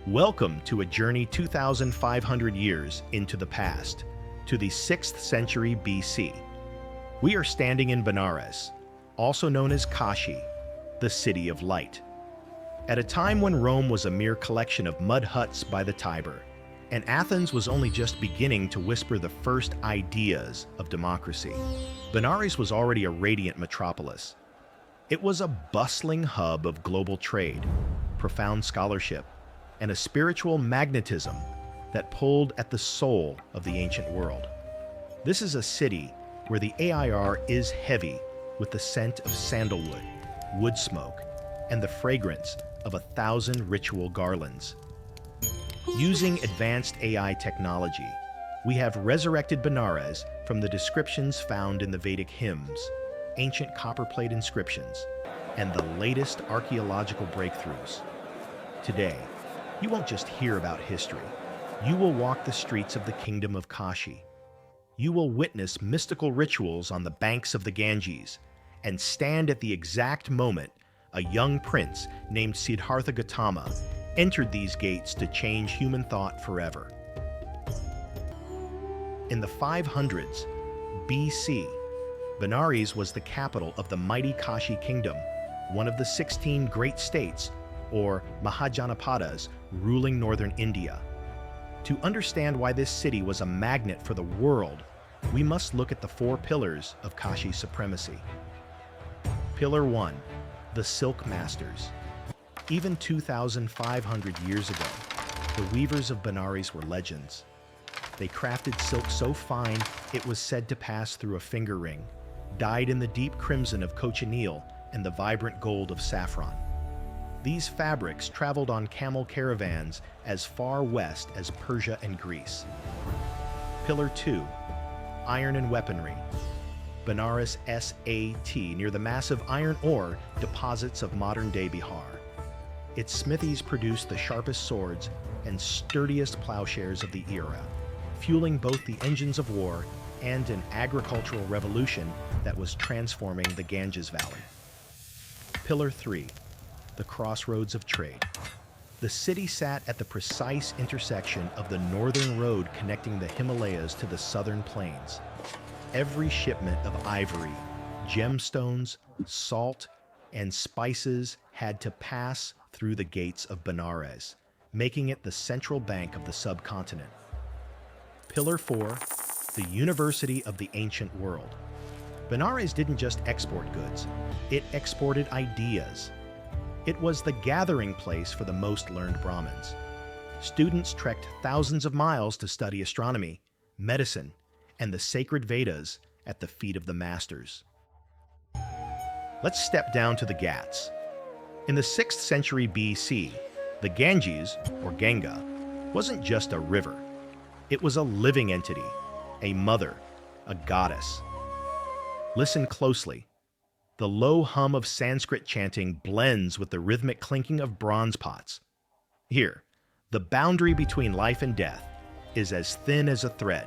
Welcome to a journey 2,500 years into the past, to the 6th century BC. We are standing in Benares, also known as Kashi, the City of Light. At a time when Rome was a mere collection of mud huts by the Tiber, and Athens was only just beginning to whisper the first ideas of democracy, Benares was already a radiant metropolis. It was a bustling hub of global trade, profound scholarship, and a spiritual magnetism that pulled at the soul of the ancient world. This is a city where the air is heavy with the scent of sandalwood, wood smoke, and the fragrance of 1,000 ritual garlands. Using advanced AI technology, we have resurrected Benares from the descriptions found in the Vedic hymns, ancient copperplate inscriptions, and the latest archaeological breakthroughs. Today, you won't just hear about history. You will walk the streets of the kingdom of Kashi. You will witness mystical rituals on the banks of the Ganges and stand at the exact moment a young prince named Siddhartha Gautama entered these gates to change human thought forever. In the 500s BC, Benares was the capital of the mighty Kashi kingdom, one of the 16 great states, or Mahajanapadas, ruling northern India. To understand why this city was a magnet for the world, we must look at the 4 pillars of Kashi's supremacy. Pillar 1, the Silk Masters. Even 2,500 years ago, the weavers of Benares were legends. They crafted silk so fine it was said to pass through a finger ring, dyed in the deep crimson of cochineal and the vibrant gold of saffron. These fabrics traveled on camel caravans as far west as Persia and Greece. Pillar 2, iron and weaponry. Benares SAT, near the massive iron ore deposits of modern-day Bihar. Its smithies produced the sharpest swords and sturdiest plowshares of the era, fueling both the engines of war and an agricultural revolution that was transforming the Ganges Valley. Pillar 3, the crossroads of trade. The city sat at the precise intersection of the northern road connecting the Himalayas to the southern plains. Every shipment of ivory, gemstones, salt, and spices had to pass through the gates of Benares, making it the central bank of the subcontinent. Pillar 4, the University of the Ancient World. Benares didn't just export goods, it exported ideas. It was the gathering place for the most learned Brahmins. Students trekked thousands of miles to study astronomy, medicine, and the sacred Vedas at the feet of the masters. Let's step down to the Ghats. In the 6th century BC, the Ganges, or Ganga, wasn't just a river. It was a living entity, a mother, a goddess. Listen closely. The low hum of Sanskrit chanting blends with the rhythmic clinking of bronze pots. Here, the boundary between life and death is as thin as a thread.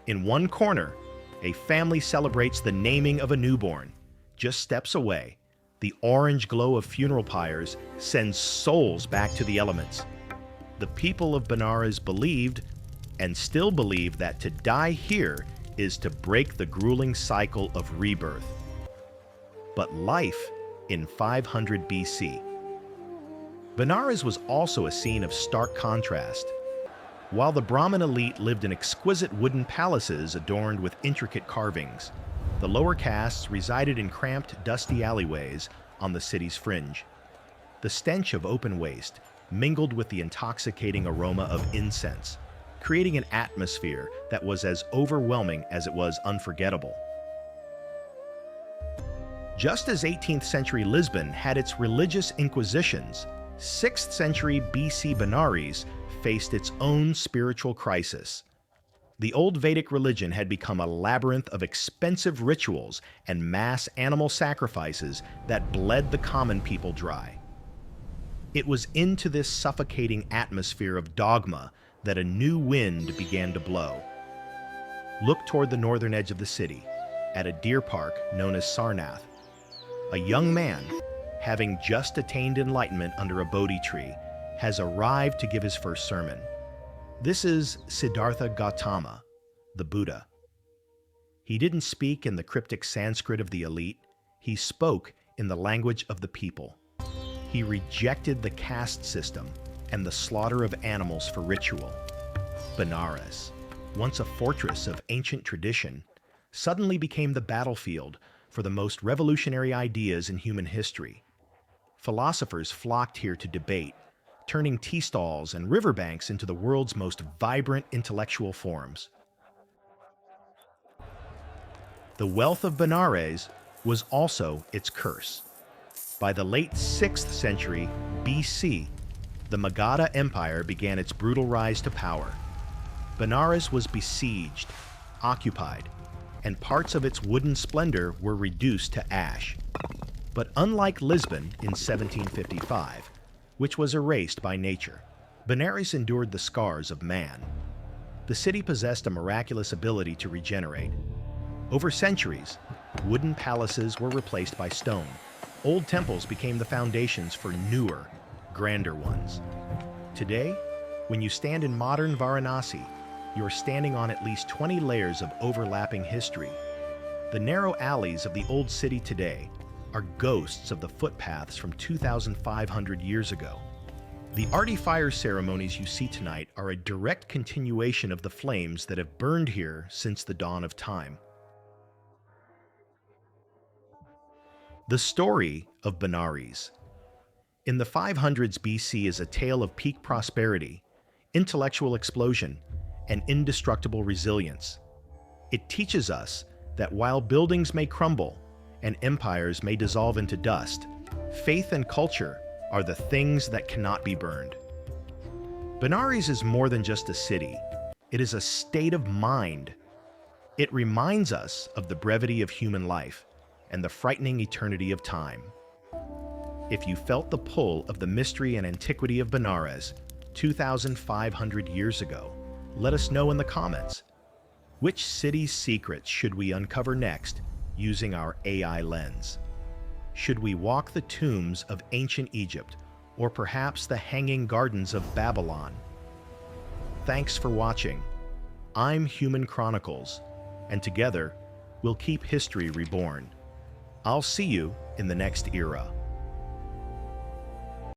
In one corner, a family celebrates the naming of a newborn. Just steps away, the orange glow of funeral pyres sends souls back to the elements. The people of Benares believed, and still believe, that to die here is to break the grueling cycle of rebirth. But life in 500 BC. Benares was also a scene of stark contrast. While the Brahmin elite lived in exquisite wooden palaces adorned with intricate carvings, the lower castes resided in cramped, dusty alleyways on the city's fringe. The stench of open waste mingled with the intoxicating aroma of incense, creating an atmosphere that was as overwhelming as it was unforgettable. Just as 18th century Lisbon had its religious inquisitions, 6th century BC Benares faced its own spiritual crisis. The old Vedic religion had become a labyrinth of expensive rituals and mass animal sacrifices that bled the common people dry. It was into this suffocating atmosphere of dogma that a new wind began to blow. Look toward the northern edge of the city, at a deer park known as Sarnath. A young man, having just attained enlightenment under a Bodhi tree, has arrived to give his first sermon. This is Siddhartha Gautama, the Buddha. He didn't speak in the cryptic Sanskrit of the elite, he spoke in the language of the people. He rejected the caste system and the slaughter of animals for ritual. Benares, once a fortress of ancient tradition, suddenly became the battlefield for the most revolutionary ideas in human history. Philosophers flocked here to debate, turning tea stalls and riverbanks into the world's most vibrant intellectual forums. The wealth of Benares was also its curse. By the late 6th century BC, the Magadha Empire began its brutal rise to power. Benares was besieged, occupied, and parts of its wooden splendor were reduced to ash. But unlike Lisbon in 1755, which was erased by nature, Benares endured the scars of man. The city possessed a miraculous ability to regenerate. Over centuries, wooden palaces were replaced by stone. Old temples became the foundations for newer, grander ones. Today, when you stand in modern Varanasi, you're standing on at least 20 layers of overlapping history. The narrow alleys of the old city today are ghosts of the footpaths from 2,500 years ago. The arty fire ceremonies you see tonight are a direct continuation of the flames that have burned here since the dawn of time. The story of Benares. In the 500s BC is a tale of peak prosperity, intellectual explosion, and indestructible resilience. It teaches us that while buildings may crumble and empires may dissolve into dust, faith and culture are the things that cannot be burned. Benares is more than just a city. It is a state of mind. It reminds us of the brevity of human life and the frightening eternity of time. If you felt the pull of the mystery and antiquity of Benares 2,500 years ago, let us know in the comments. Which city's secrets should we uncover next using our AI lens? Should we walk the tombs of ancient Egypt or perhaps the hanging gardens of Babylon? Thanks for watching. I'm Human Chronicles, and together we'll keep history reborn. I'll see you in the next era.